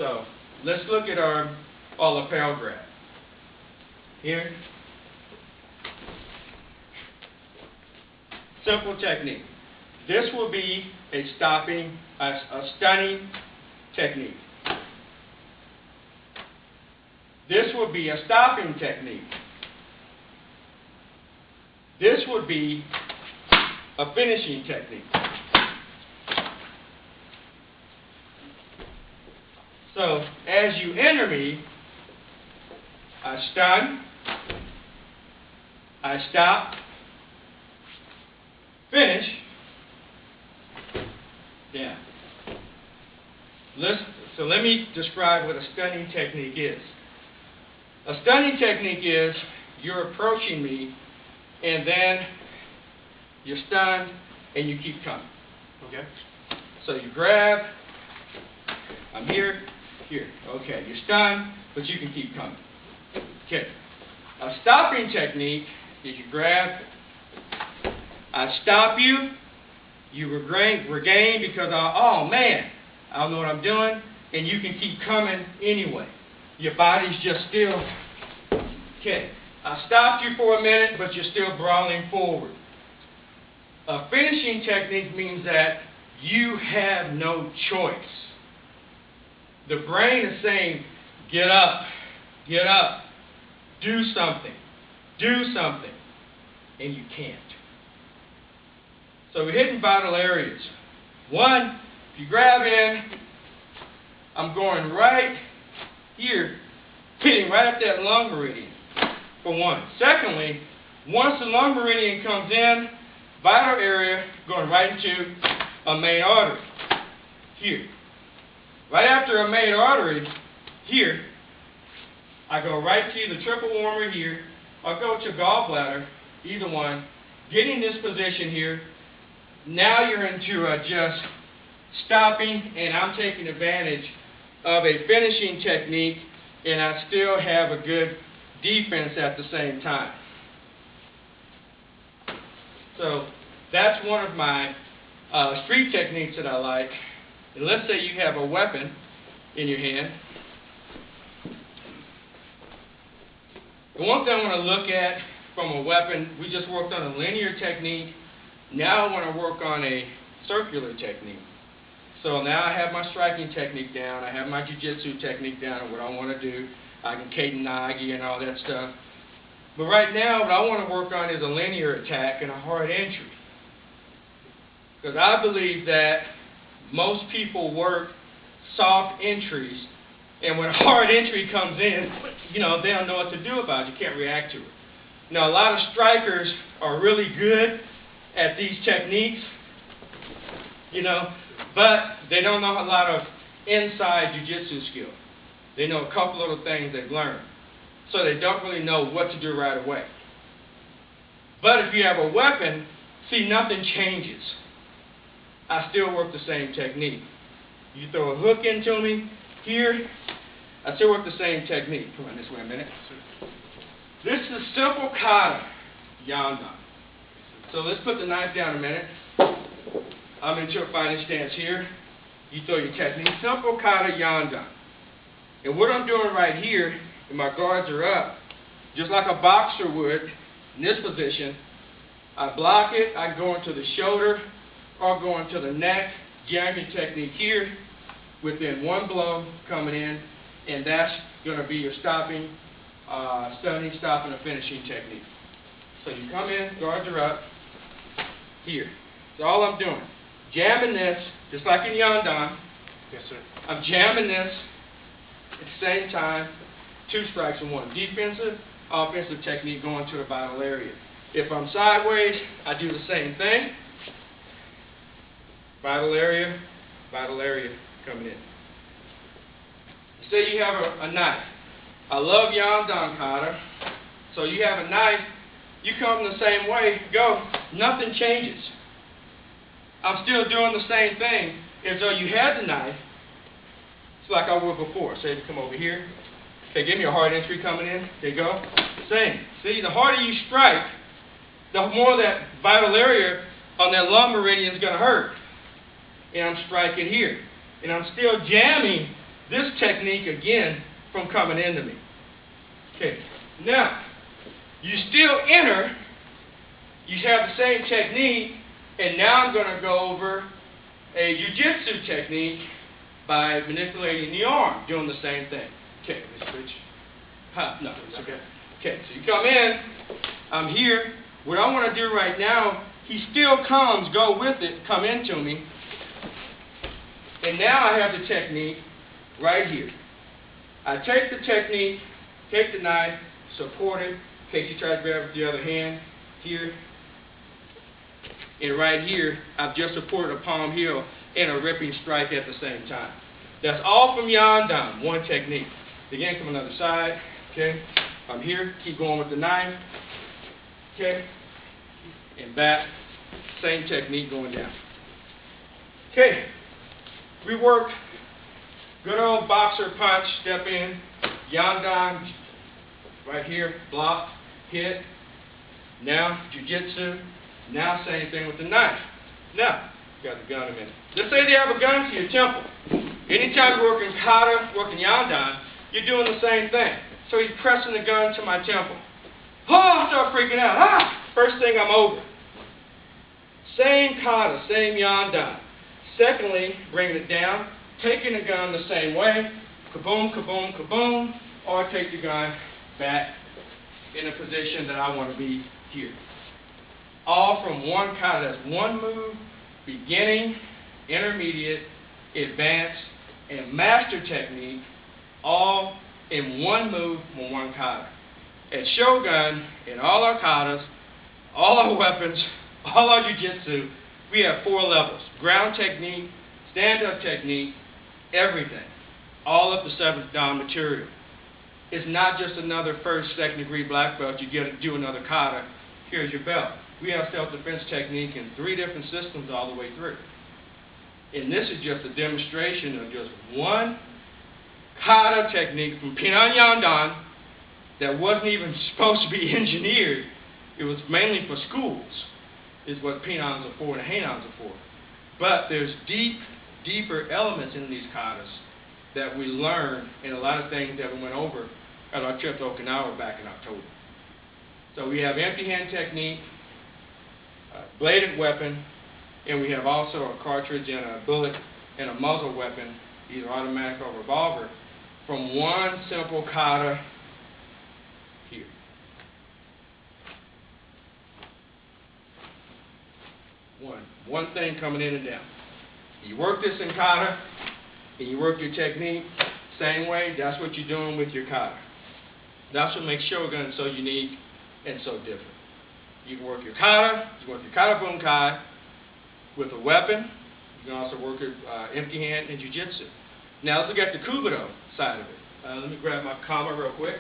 So let's look at our lapel grab. Here. Simple technique. This will be a stunning technique. This would be a stopping technique. This would be a finishing technique. So, as you enter me, I stun, I stop, finish, down. So let me describe what a stunning technique is. A stunning technique is you're approaching me and then you're stunned and you keep coming. Okay? So you grab, I'm here, here. Okay, you're stunned, but you can keep coming. Okay. A stopping technique is you grab, I stop you, you regain because, oh man, I don't know what I'm doing, and you can keep coming anyway. Your body's just still, okay. I stopped you for a minute, but you're still brawling forward. A finishing technique means that you have no choice. The brain is saying, get up, do something, and you can't. So we're hitting vital areas. One, if you grab in, I'm going right here, hitting right at that lung meridian, for one. Secondly, once the lung meridian comes in, vital area, going right into a main artery, here. Right after a main artery, here, I go right to the triple warmer here, I'll go to gallbladder, either one, getting this position here. Now you're into just stopping, and I'm taking advantage of a finishing technique, and I still have a good defense at the same time. So that's one of my street techniques that I like. And let's say you have a weapon in your hand. The one thing I want to look at from a weapon, we just worked on a linear technique. Now I want to work on a circular technique. So now I have my striking technique down, I have my jiu-jitsu technique down and what I want to do. I can katen nagi and all that stuff. But right now what I want to work on is a linear attack and a hard entry. Because I believe that most people work soft entries, and when a hard entry comes in, they don't know what to do about it. You can't react to it. Now a lot of strikers are really good at these techniques, but they don't know a lot of inside jiu-jitsu skill. They know a couple little things they've learned. So they don't really know what to do right away. But if you have a weapon, see, nothing changes. I still work the same technique. You throw a hook into me here, I still work the same technique. Come on this way a minute. This is simple kata, Yondan. So let's put the knife down a minute. I'm into a fighting stance here. You throw your technique. Simple kata Yondan. And what I'm doing right here, and my guards are up, just like a boxer would, in this position, I block it, I go into the shoulder, or go into the neck, jamming technique here, within one blow coming in, and that's going to be your stopping, stunning, stopping, and finishing technique. So you come in, guards are up, here. That's all I'm doing. Jamming this, just like in Yondan. Yes, sir. I'm jamming this at the same time, 2 strikes in one. Defensive, offensive technique going to the vital area. If I'm sideways, I do the same thing. Vital area coming in. Say you have a knife. I love Yondan kata. So you have a knife, you come the same way, go, nothing changes. I'm still doing the same thing as though you had the knife. It's like I would before. Say to come over here. Okay, give me a hard entry coming in. There you go. Same. See, the harder you strike, the more that vital area on that lung meridian is going to hurt. And I'm striking here. And I'm still jamming this technique again from coming into me. Okay, now, you still enter, you have the same technique, and now I'm going to go over a jiu-jitsu technique by manipulating the arm, doing the same thing. Okay, let me switch. No, it's okay. Okay, so you come in, I'm here. What I want to do right now, he still comes, go with it, come into me. And now I have the technique right here. I take the technique, take the knife, support it, in case you try to grab it with the other hand, here. And right here, I've just supported a palm heel and a ripping strike at the same time. That's all from Yondan, one technique. Again, from another side, okay? I'm here, keep going with the knife, okay? And back, same technique going down. Okay, we work good old boxer punch, step in, Yondan, right here, block, hit. Now, jiu-jitsu. Now, same thing with the knife. Now, got the gun a minute. Let's say they have a gun to your temple. Anytime you're working kata, working Yondan, you're doing the same thing. So he's pressing the gun to my temple. Oh, I start freaking out. Ah! First thing, I'm over. Same kata, same Yondan. Secondly, bringing it down, taking the gun the same way. Kaboom, kaboom, kaboom. Or take the gun back in a position that I want to be here. All from one kata. That's one move, beginning, intermediate, advanced, and master technique, all in one move from one kata. At Shogun, in all our katas, all our weapons, all our jiu-jitsu, we have 4 levels. Ground technique, stand-up technique, everything. All of the 7th Dan material. It's not just another first, second degree black belt. You get to do another kata. Here's your belt. We have self-defense technique in 3 different systems all the way through. And this is just a demonstration of just one kata technique from Pinon Yondan that wasn't even supposed to be engineered. It was mainly for schools, is what Pinons are for and Hanons are for. But there's deeper elements in these katas that we learned, and a lot of things that we went over at our trip to Okinawa back in October. So we have empty hand technique, bladed weapon, and we have also a cartridge and a bullet and a muzzle weapon, either automatic or revolver, from one simple kata here. One thing coming in and down. You work this in kata, and you work your technique same way. That's what you're doing with your kata. That's what makes Shogun so unique and so different. You can work your kata, you can work your kata bunkai with a weapon. You can also work it empty hand and jiu-jitsu. Now let's look at the Kubudo side of it. Let me grab my kama real quick.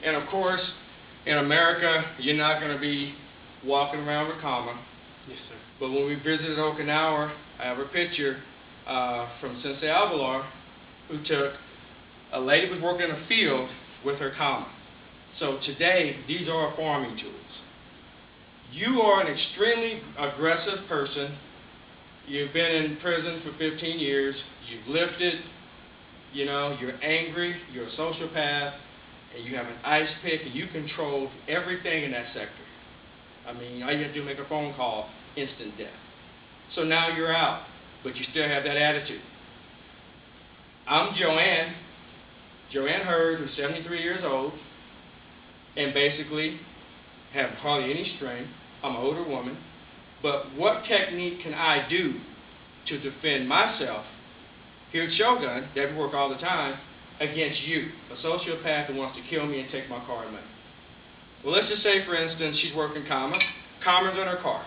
And of course, in America, you're not going to be walking around with kama. Yes, sir. But when we visited Okinawa, I have a picture from Sensei Avalar, who took a lady was working in a field with her kama. So today, these are farming tools. You are an extremely aggressive person. You've been in prison for 15 years. You've lifted. You know, you're angry. You're a sociopath. And you have an ice pick, and you control everything in that sector. I mean, all you have to do is make a phone call, instant death. So now you're out, but you still have that attitude. I'm Joanne Hurd, who's 73 years old, and basically have hardly any strength. I'm an older woman. But what technique can I do to defend myself here at Shogun, that we work all the time, against you, a sociopath who wants to kill me and take my car and money? Well, let's just say, for instance, she's working kama. Kama's in her car.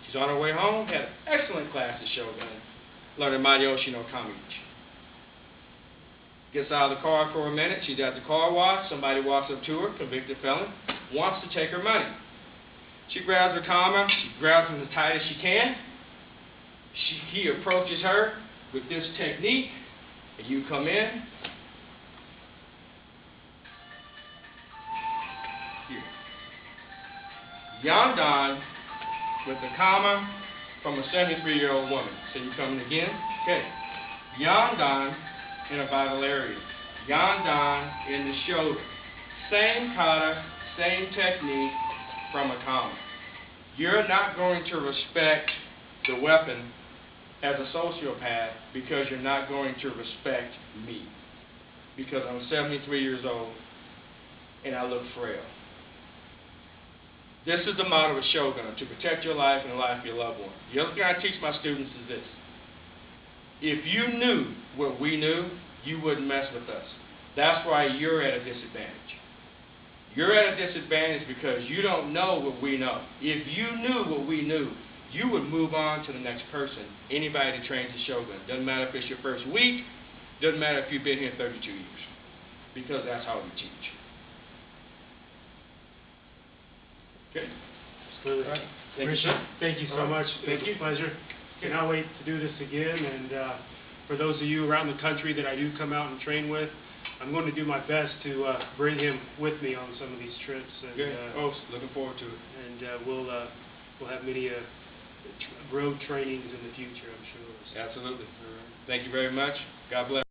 She's on her way home, had an excellent class at Shogun, learning Maiyoshi no Kamiichi. Gets out of the car for a minute. She's at the car wash. Somebody walks up to her, convicted felon, wants to take her money. She grabs her kama. She grabs him as tight as she can. He approaches her with this technique, and you come in. Here. Yondan with the comma from a 73-year-old woman. So you coming again? Okay. Yondan in a vital area. Yondan in the shoulder. Same kata, same technique from a comma. You're not going to respect the weapon as a sociopath because you're not going to respect me. Because I'm 73 years old and I look frail. This is the motto of Shogun, to protect your life and the life of your loved one. The other thing I teach my students is this. If you knew what we knew, you wouldn't mess with us. That's why you're at a disadvantage. You're at a disadvantage because you don't know what we know. If you knew what we knew, you would move on to the next person. Anybody that trains the Shogun. Doesn't matter if it's your first week. Doesn't matter if you've been here 32 years. Because that's how we teach. Okay? Absolutely. Right. Thank you, sir. Thank you so much. Thank you. It was a pleasure. Cannot wait to do this again. And for those of you around the country that I do come out and train with, I'm going to do my best to bring him with me on some of these trips. And, good. Looking forward to it. And we'll have many road trainings in the future, I'm sure. Absolutely. Thank you very much. God bless.